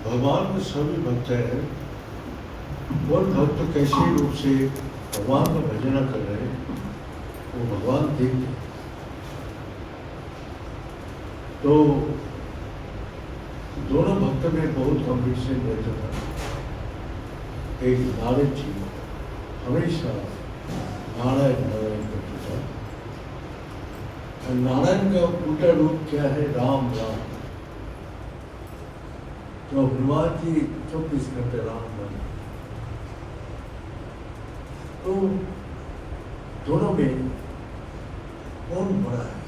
भगवान में सभी भक्त है। कौन भक्त कैसे रूप से भगवान का भजन कर रहे हैं वो भगवान देखते। तो दोनों भक्त में बहुत कॉम्पिटिशन रहता था। एक नारद जी हमेशा नारायण नारायण करते था। नारायण का उल्टा रूप क्या है? राम राम। तो हनुमान जी 24 घंटे राम राम। तो दोनों में कौन बड़ा है?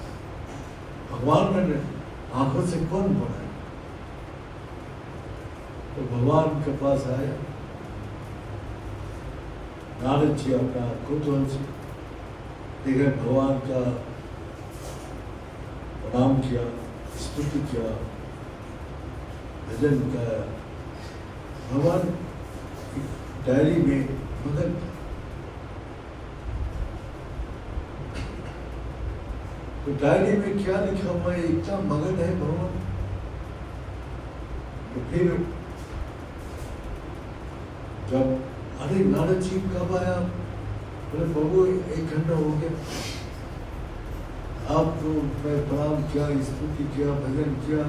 भगवान में आंखों से कौन बड़ा है? तो भगवान के पास आया नारद जी, अपना कुतूहल से देखे, भगवान का प्रणाम किया, स्तुति किया, भजन का। भगवान डायरी में मगन था। तो डायरी में क्या लिखा हुआ है? इतना मगन है भगवान। तो फिर जब अरे नारद जी कब आया? बोले प्रभु 1 घंटा हो गया। आपको मैं प्रणाम किया, स्तुति किया, भजन किया,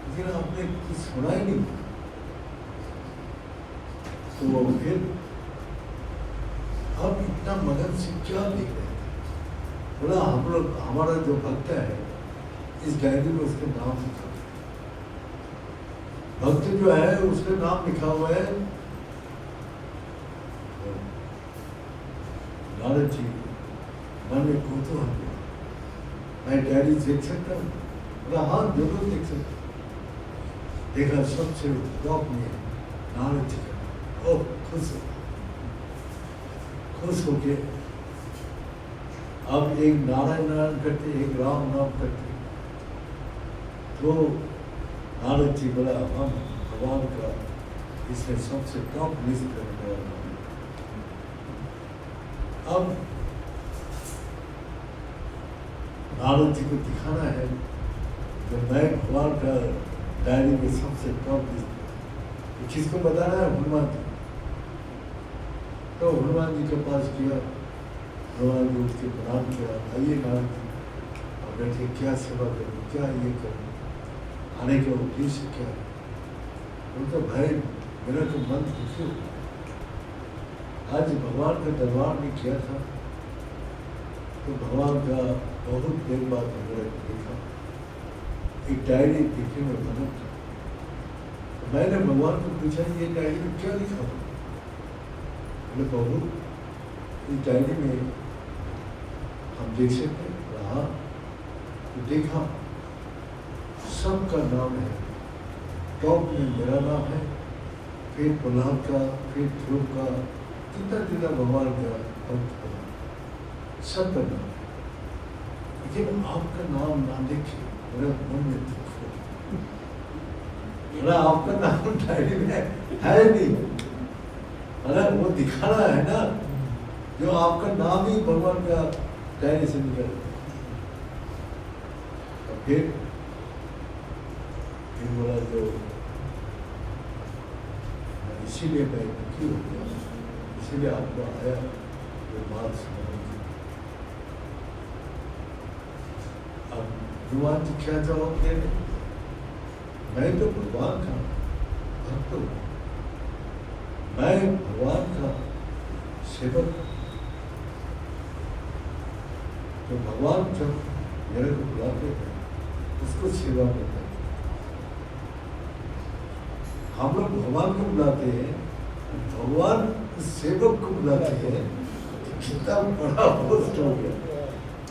लेकिन आपने कुछ सुना ही नहीं। तो वो फिर आप इतना मगन से क्या देख रहे हैं? बोला हम लोग, हमारा जो भक्त है इस डायरी में उसके नाम लिखा, भक्त जो है उसका नाम लिखा हुआ है। नारद जी मन में कौतूहल हुआ, मैं डायरी देख सकता हूँ? बोला हाँ जरूर देख सकता हूँ। देखा सबसे टॉप में नारद जी का। ओ खुश होके अब एक नारायण नारायण करते, एक राम नाम करते। तो नारद जी बोला हम भगवान का इसमें सबसे टॉप लिस्ट करने वाला। अब नारद जी को दिखाना है जब मैं भगवान का डायरी में सबसे टॉप लिस्ट, किसको बताना है? हनुमान जी। तो हनुमान जी के पास किया, हनुमान जी उसके प्रणाम किया, आइए नारद जी और बैठे, क्या सेवा करूँ, क्या ये करूँ, आने का उद्देश्य क्या है? बोलते भाई मेरा तो मन दुखी हो, आज भगवान के दरबार में किया था तो भगवान का बहुत देर बाद मेरा देखा, एक डायरी देखने में मदद था। तो मैंने भगवान को पूछा ये डायरी में क्या लिखा हुआ? बोले प्रभु इस डायरी में हम देख सकते हैं? रहा तो देखा सबका नाम है, टॉप में मेरा नाम है, फिर प्रहलाद का, फिर ध्रुव का, कितना जितना भगवान का भक्त बना, सबका नाम है। लेकिन आपका नाम ना देखे मेरा मन में दुख हो। बोला आपका नाम डायरी में है नहीं। अरे वो दिखाना है ना, जो आपका नाम ही भगवान का डायरी से निकल। और फिर बोला जो इसीलिए मैं दुखी हो गया, इसीलिए आपको आया जो बात सुनाने की। अब भगवान जी क्या जवाब दे रहे? मैं तो भगवान का भक्त हूँ, मैं भगवान का सेवक। तो भगवान जब मेरे को बुलाते हैं उसको सेवा करते हैं। हम लोग भगवान को बुलाते हैं, भगवान सेवक को बुलाते हैं। कितना बड़ा पोस्ट हो गया।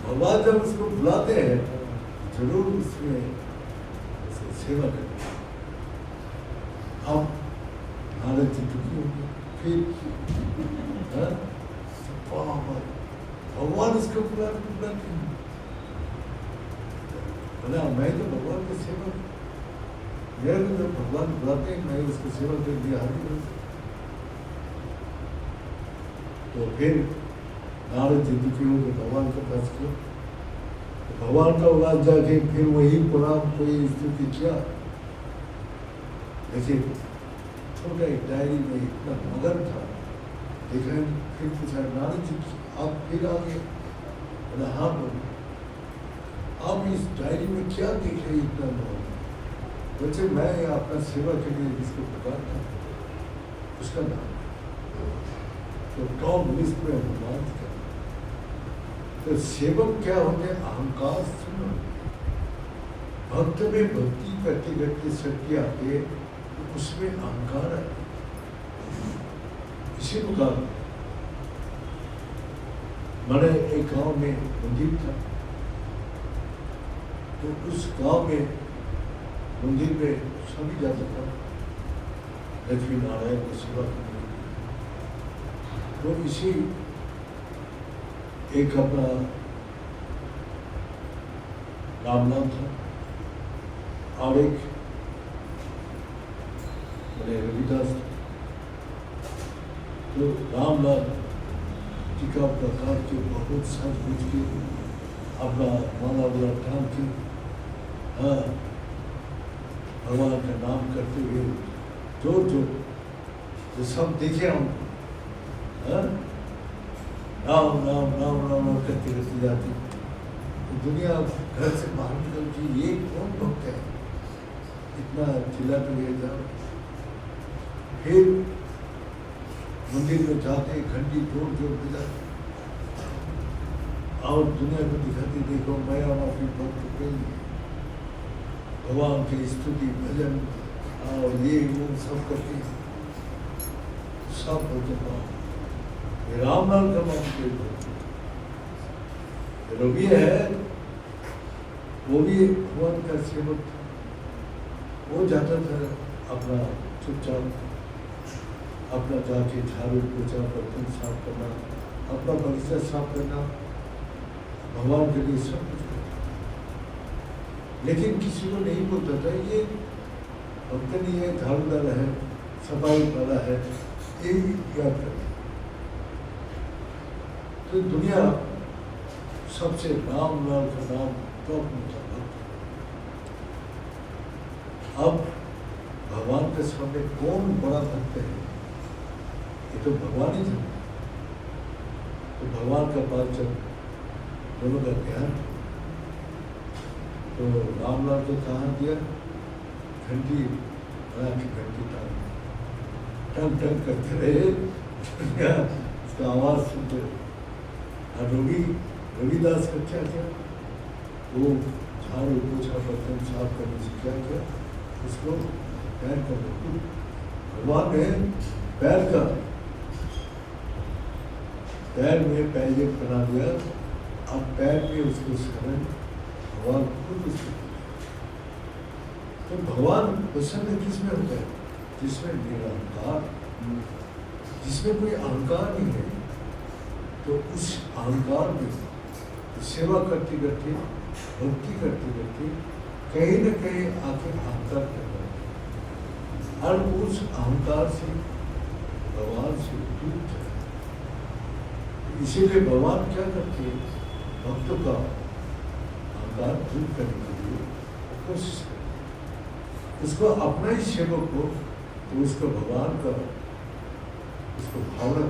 भगवान जब उसको बुलाते हैं जरूर उसमें सेवा करें। अब नारद जी दुखी हो गए, फिर भगवान उसको बुलाते हैं, बोला मैं तो भगवान की सेवा, मेरे को जब भगवान बुलाते हैं मैं उसको सेवा कर दिया हाजिर हूँ। तो फिर नारद जी दुखी हो गए, भगवान के पास गए, तो भगवान का पास जाके फिर वही प्रणाम कोई स्तुति किया। लेकिन छोटा एक डायरी में इतना मगन था, देखा फिर पूछा नारद जी आप फिर आ गए? बोला हाँ बोले, आप इस डायरी में क्या देख रहे इतना मगन? बच्चे मैं आपका सेवा के लिए जिसको पुकारता उसका नाम तो टॉप लिस्ट में हनुमान का। तो सेवक क्या होते हैं? अहंकार सुनो, भक्त में भक्ति करते करते शक्ति आते तो उसमें अहंकार है। इसी प्रकार मैंने एक गांव में मंदिर था, तो उस गांव में मंदिर में सभी जाता था लक्ष्मी नारायण की सेवा करने। तो इसी एक अपना रामलाल था और एक मैंने रविदास था। तो रामलाल टीका प्रकार के बहुत सच बुझ के अपना माला वाला टांग के हाँ भगवान का नाम करते हुए जोर जोर जो सब देखे हम राम राम राम राम राम करते करते जाती। तो दुनिया घर से बाहर निकलती, ये कौन भक्त है इतना चिल्ला कर गए जाओ। फिर मंदिर में जाते घंटी जोर जोर बजाते और दुनिया को दिखाती, देखो मैं अपनी भक्त के भगवान की स्तुति भजन और ये वो सब करके सब होते पाओ। रामलाल का नाम के रवि है, वो भी भगवान का सेवक था। वो जाता था अपना चुपचाप अपना जाके झाड़ू पोछा बर्तन साफ करना, अपना बगीचा साफ करना, भगवान के लिए सब कुछ करता। लेकिन किसी को नहीं बोलता था ये भक्त नहीं है, झाड़ूदार है, सफाई वाला है, ये याद कर। तो दुनिया सबसे राम लाल का नाम टॉप में था। अब भगवान के सामने कौन बड़ा भक्त है? ये तो भगवान ही था। तो भगवान का पास जब दोनों का ध्यान तो रामलाल को कहाँ दिया? घंटी बना के घंटी टंग टंग करते रहे, उसका आवाज सुनते रहे। और रविदास का क्या किया? वो झाड़ू पोछा बर्तन साफ करने से क्या किया? उसको पैर का भगवान ने पैर में पैजेब बना दिया। अब पैर में उसको शरण भगवान खुद उसको। तो भगवान प्रसन्न किसमें होता है? जिसमें निरहंकार, जिसमें कोई अहंकार नहीं है। तो उस अहंकार में सेवा करते करते भक्ति करते करते कहीं न कहीं आके अहंकार करता है और उस अहंकार से भगवान से दूर जाए। इसीलिए भगवान क्या करते हैं? भक्तों का अहंकार दूर करने के लिए कोशिश करते। उसको अपना ही सेवक हो तो उसको भगवान का उसको भावना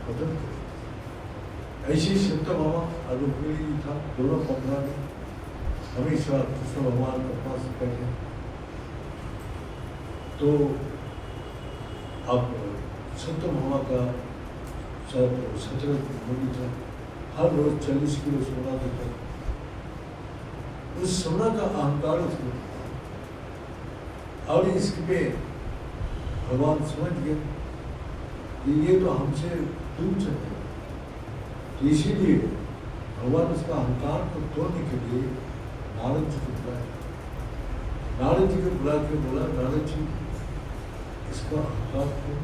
बदल करे। ऐसे संत बाबा और रुक्मिणी था, दोनों पत्रा में हमेशा कृष्ण भगवान के पास बैठे। तो अब संत बाबा का 17 मूवी था, हर रोज 40 किलो सोना देता। उस सोना का अहंकार उसमें और इसके भगवान समझ गए कि ये तो हमसे दूर चले। तो इसीलिए भगवान उसका अहंकार को तोड़ने के लिए नारद जी को बुलाया। नारद जी को बुला के बोला, नारद जी इसका अहंकार क्यों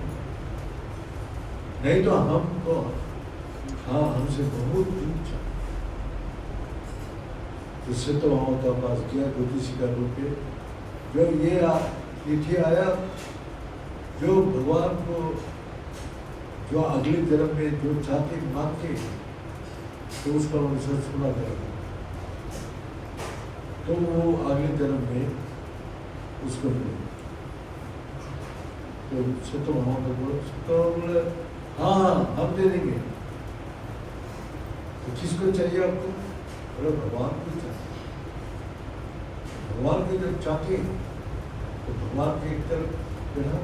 नहीं तो हमको हाँ हमसे बहुत दूर चल। जिससे तो वहाँ का पास किया ज्योतिषी का रूप है जो ये तिथि आया जो भगवान को जो अगले जन्म में जो चाहते मांगते तो उसका अनुसार सुना करेगा तो वो अगले जन्म में उसको मिलेगा। तो सत्य वहाँ का बोले हाँ हम दे देंगे। तो किसको चाहिए आपको? बोले भगवान को चाहिए। भगवान को जब चाहते तो भगवान के एक तरफ बैठा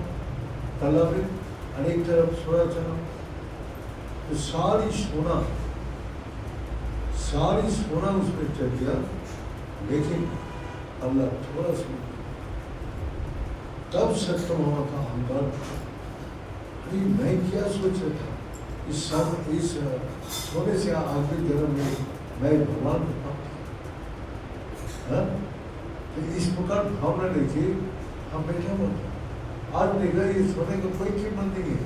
तालाब में और एक तरफ सोना चला तो सारी सोना उसमें चल गया लेकिन अल्लाह थोड़ा सा तब सत्यभामा का अहंकार अरे मैं क्या सोच रहा था इस सोने से आखिरी जन्म में मैं भगवान को पाता तो इस प्रकार भावना देखिए हम बैठा हुआ था। आज देखा ये सोने का कोई कीमत नहीं है।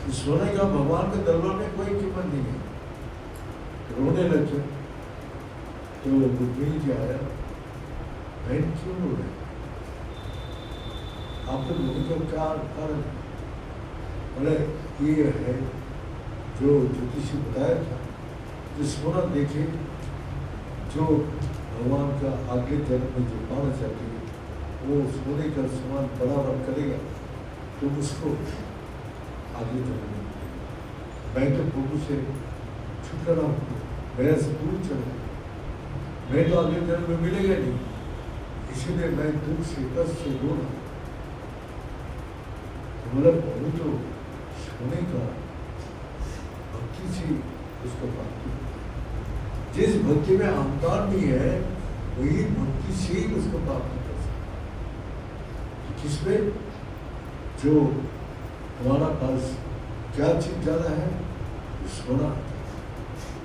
इस सोने का भगवान के दरबार में कोई कीमत नहीं है। रोने लगे तो रुक्मिणी जी आया, बहन क्यों रो रहे आपको रोने का क्या कारण? बोले ये है जो ज्योतिषी बताया था जो सोना देखे जो भगवान का आगे जन्म में जो पाना चाहते हैं वो सोने का समान बराबर करेगा तो उसको आगे जन्म में मैं तो प्रभु से छुटकारा हूँ, मेरे से दूर चलो, मैं तो अगले जन्म में मिलेगा नहीं, इसीलिए मैं दुख से कष्ट से रो रहा हूँ। मतलब प्रभु तो सोने का भक्ति से उसको प्राप्ति, जिस भक्ति में अहंकार नहीं है वही भक्ति से ही उसको प्राप्त कर सकते। किसमें जो हमारा पास क्या चीज ज्यादा है सोना,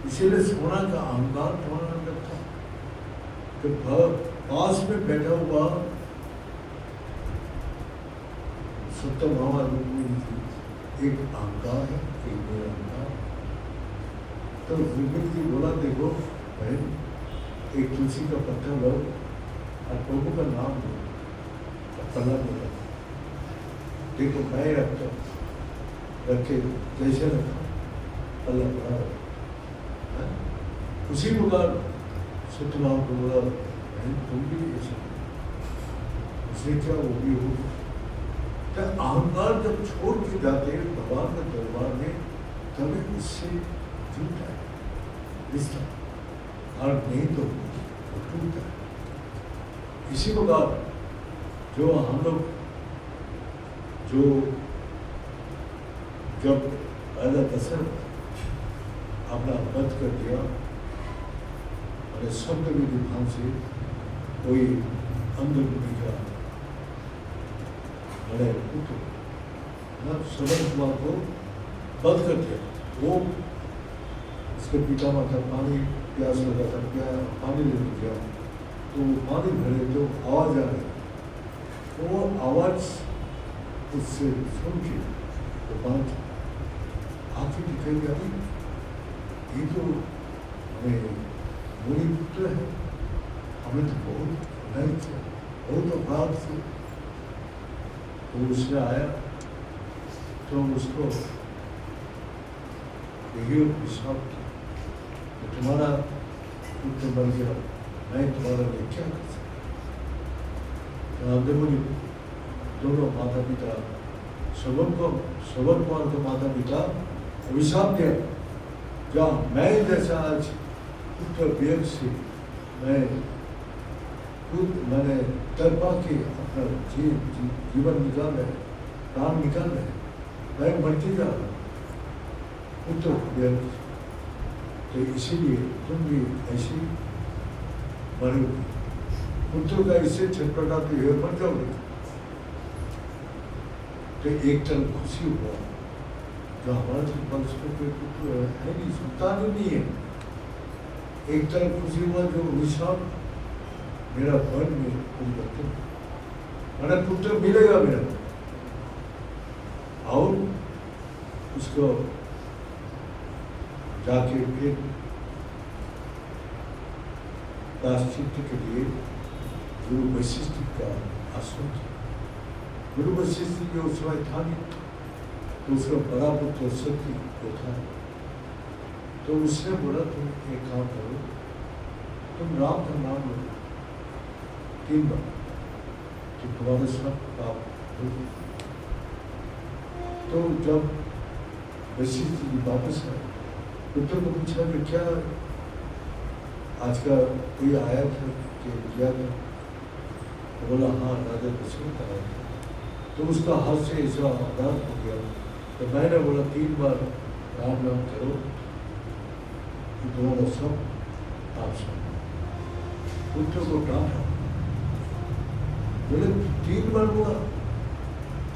इसीलिए सोना का अहंकार तुम्हारा अंदर था कि पास में बैठा हुआ सत्यभामा रुक्मिणी थी, एक अहंकार है एक मेरा अहंकार। तो रुक्मिणी जी बोला देखो बहन एक तुलसी का पत्थर लो और प्रभु का नाम लो और तला बोला देखो मैं रखता रखे जैसे रखा अल्लाह बड़ा रखा। उसी प्रकार सत्यभामा को बोला बहन तुम भी ऐसा उसे क्या वो भी हो। तो अहंकार जब छोड़ के जाते हैं भगवान के दरबार में तभी उससे जुड़ता है रिश्ता और नहीं तो टूटता है। इसी प्रकार जो हम लोग जो जब राजा दशरथ अपना वध कर दिया और शब्द विधि भाव से कोई अंधबुद्धि का बड़े पुत्र श्रवण कुमार को बंद कर दिया। वो उसके पिता माता पानी प्यास लगा था, पानी लेने गया तो पानी भरे तो आवाज आ रही, तो वो आवाज उससे सुन के तो बात आंखें दिखाई जा रही, ये तो हमें मूली पुत्र है, हमें तो बहुत नहीं था, बहुत अपराध थे। तो उसने आया तो उसको यही विश्वास किया तो तुम्हारा पुत्र बन गया, मैं तुम्हारा लिए क्या कर सकता। दोनों माता पिता श्रवण कुमार के माता पिता अभिशाप दिया जहाँ मैं जैसा आज पुत्र व्यय से मैंने तड़पा के अपना जीवन निकाल रहे, प्राण निकाल रहे, मैं मरती जा रहा पुत्र व्यय। तो इसीलिए तुम भी ऐसी मरोगे, पुत्र का इससे छटपटाते हुए मर जाओगे। तो एक तरफ खुशी हुआ जो हमारे तो वंश में कोई पुत्र है नहीं, संतान ही नहीं है। एक तरफ खुशी हुआ जो विशाल मेरा मन में परिवर्तन, मैंने पुत्र मिलेगा मेरा, और उसको जाके फिर प्रायश्चित के लिए गुरु वशिष्ठ का आश्रम था। गुरु वशिष्ठ जो उस समय था नहीं, तो उसका बड़ा पुत्र सत्य जो था, तो उसने बोला तुम एक काम करो, तुम राम का नाम लो 3 बार, तो तुम्हारे सब पाप धुल। तो जब वशिष्ठ जी वापस आए, पुत्र को पूछा कि क्या आज का कोई आया था कि किया था? तो बोला हाँ, राजा दशरथ आया था। तो उसका हाथ से ऐसा आघात हो गया, तो मैंने बोला 3 बार राम नाम करो कि तुम्हारा सब पाप क्षमा। पुत्र को डांटा, बोले 3 बार बोला,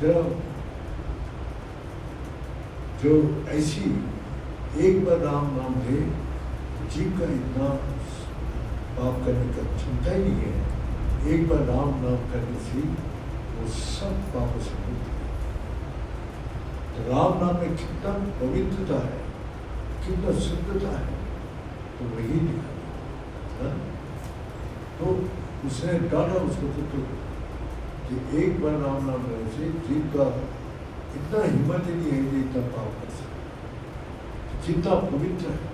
तेरा जो ऐसी एक बार राम नाम ले, जीव का इतना पाप करने का क्षमता ही नहीं है। एक बार राम नाम करने से वो सब पापों से मुक्त है। तो राम नाम में कितना पवित्रता है, कितना शुद्धता है, तो वही दिखा। तो उसने डाला उसको पुत्र कि एक बार राम नाम लेने से जीव का इतना हिम्मत ही नहीं है कि इतना पाप कर सके, जितना पवित्र है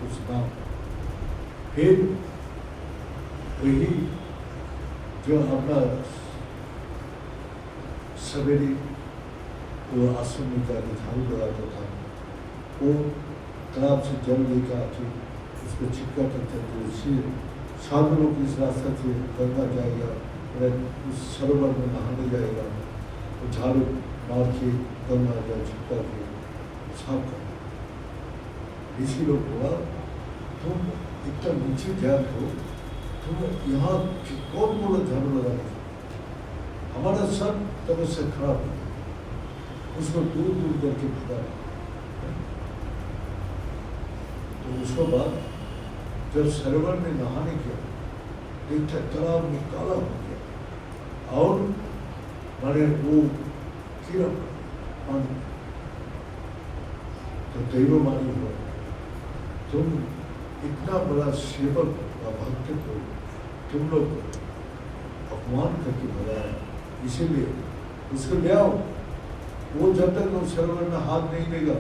उस नाम। फिर वही जो अपना सवेरे वो आश्रम में जाके झाड़ू लगाता था, वो तालाब से जल लेकर आके उसको छिटका करते थे। उससे साधु लोग इस रास्ते से गंगा जाएगा, उस सरोवर में नहाने जाएगा, तो झाड़ू मार के गंगा जल छिटका के साफ कर। इसी लोग बोला तुम इतना नीचे जात हो, तुम यहाँ कौन बोला झाड़ू लगा, हमारा सब तरह से खराब हो, उसको दूर दूर करके भगा। तो उसके बाद जब सरोवर में नहाने गया, देखता तालाब में काला हो गया, और मैंने वो कीड़ा पानी, तो दैवमानी हुआ, तुम इतना बड़ा सेवक व भक्त को तुम लोग अपमान करके भगाया, इसीलिए उसको ले आओ। वो जब तक वो सरोवर में हाथ नहीं देगा,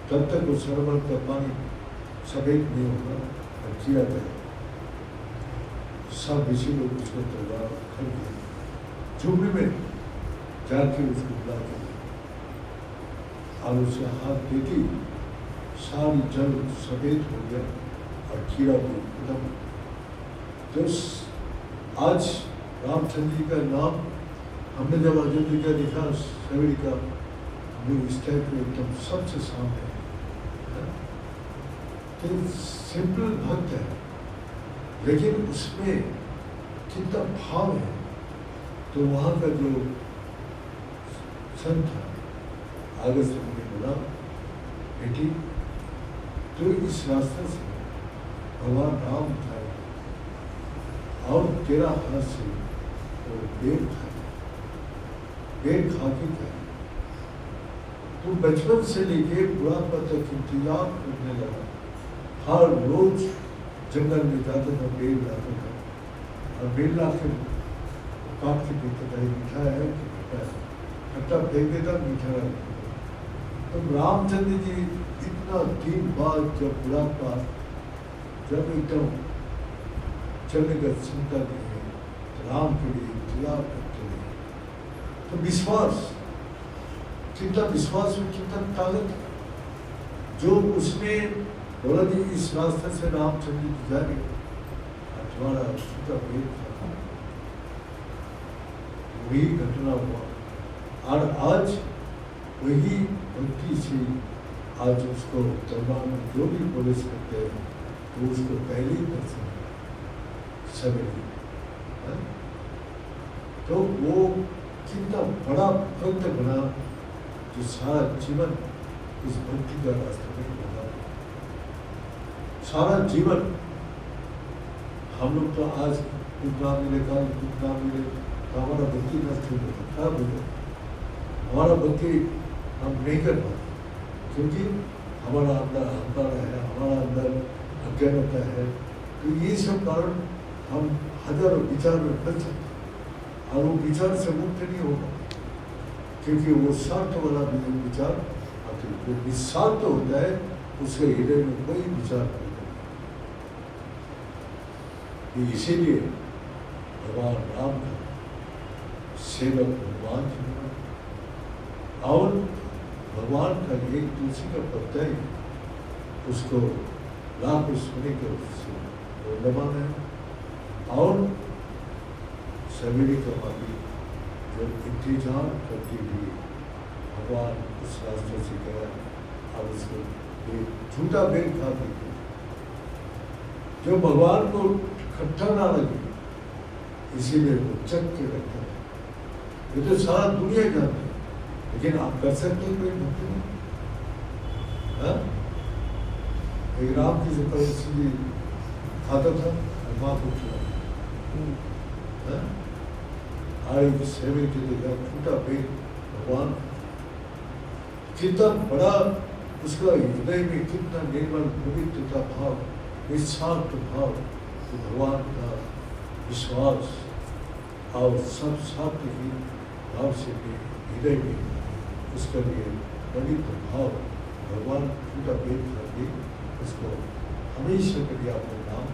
तब तक वो सरोवर का पानी सफेद नहीं होगा और किया गया। सब ऋषि लोग उसको तलवार खड़ गए, झुमरी में जाके उसको बुला के और उसे हाथ देती सारी जल सफेद हो गया और कीड़ा भी खत्म। तो आज रामचंद्र जी का नाम हमने जब अयोध्या का देखा सवेरे का, हमें इस टाइप में एकदम सबसे सामने है। तो सिंपल भक्त है, लेकिन उसमें कितना भाव है। तो वहाँ का जो संत था आगे से मुझे बोला, बेटी तो इस रास्ते से भगवान राम था और तेरा हाथ से वो बेर खा के खाए। तो बचपन से लेके बुढ़ापा तक इंतजार करने लगा, हर रोज जंगल में जाता था, बेर लाता था, और बेर ला के काट के देता था, मीठा है कि खट्टा है, खट्टा फेंक देता, मीठा रखता। तो रामचंद्र जी इतना दिन बाद जब बुढ़ापा, जब एकदम चलने का क्षमता नहीं है, तो राम के लिए इंतजार करते रहे। तो विश्वास, कितना विश्वास में कितना ताकत है, जो उसने बोला कि इस रास्ते से रामचंद्र जी जाएंगे, तुम्हारा उसका भेद था, वही घटना हुआ। और आज वही भक्ति से आज उसको दरबार में जो भी पुलिस करते हैं, तो उसको पहले ही दर्शन सवेरे, तो वो कितना बड़ा भक्त बना, जो सारा जीवन उस भक्ति का रास्ते में लगा। सारा जीवन हम लोग तो आज कितना मिले, कल कितना मिले, हमारा भक्ति नष्ट हो जाता, खराब हो जाता। हमारा भक्ति हम नहीं कर पाते क्योंकि हमारा अंदर अहंकार है, हमारा अंदर अज्ञानता है। तो ये सब कारण हम हजारों विचार में फंस सकते और वो विचार से मुक्त नहीं होगा क्योंकि वो स्वार्थ वाला विचार आखिर जो निस्वार्थ होता है उसके हृदय में कोई विचार नहीं होता। इसीलिए भगवान राम का सेवक भगवान और भगवान का एक तुलसी का पत्ता ही उसको लाख सुने के उससे मूल्यवान है। और सवेरे कमाती जो इंतजार करती हुई भगवान उस रास्ते से गया और उसको एक झूठा बेल खाती थी जो भगवान को खट्टा ना लगे इसीलिए वो चक के रखता है। ये तो सारा दुनिया जानती है लेकिन आप कर सकते हैं कोई भक्ति नहीं। एक राम की जो परिस्थिति खाता था माँ को खिला आए सेवे के लिए छूटा पेट भगवान कितना बड़ा उसका हृदय में कितना निर्मल पवित्रता भाव निस्वार्थ भाव तो भगवान का विश्वास और सब साथ ही भाव से भी हृदय में उसका लिए बड़ी प्रभाव भगवान छूटा पेट करके उसको हमेशा के लिए अपने नाम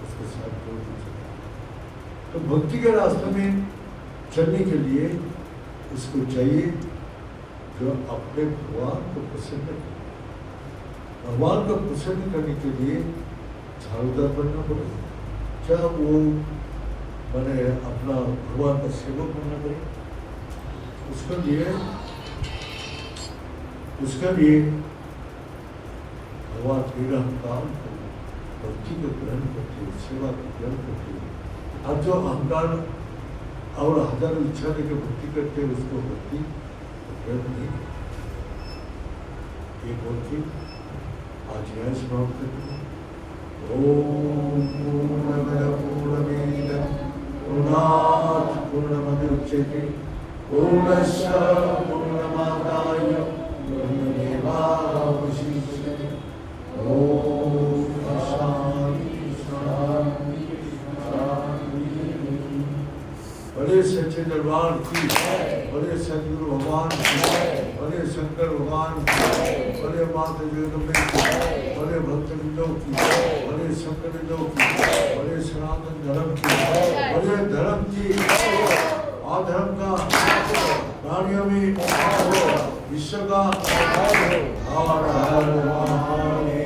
उसके साथ जोड़ दीजिए। तो भक्ति के रास्ते में चलने के लिए उसको चाहिए जो अपने भगवान को प्रसन्न करे। भगवान को प्रसन्न करने के लिए झाड़ूदार बनना पड़ेगा। क्या वो मैंने अपना भगवान का सेवक बनना पड़ेगा? उसका लिए भगवान निरहंकार को भक्ति को ग्रहण करते हुए सेवा को ग्रहण करते हुए अब जो अहंकार और हजारों इच्छा लेकर भक्ति करते हैं उसको भक्ति ग्रहण नहीं। एक और चीज आज यह समाप्त करते हैं। ओम पूर्णमद पूर्णमेदं पूर्णात् पूर्णमुदच्यते पूर्णस्य पूर्णमादाय पूर्णमेवावशिष्यते। ओम शांति शांति शांति। बड़े सच्चे दरबार की, बड़े सदगुरु भगवान की, बड़े शंकर भगवान की, बड़े माता जगदम्बे की, बड़े भक्तवृंदों की, बड़े शंकरवृंदों की, बड़े सनातन धर्म की, बड़े धर्म की, आधर्म का प्राणियों में विश्व का हर हर महादेव।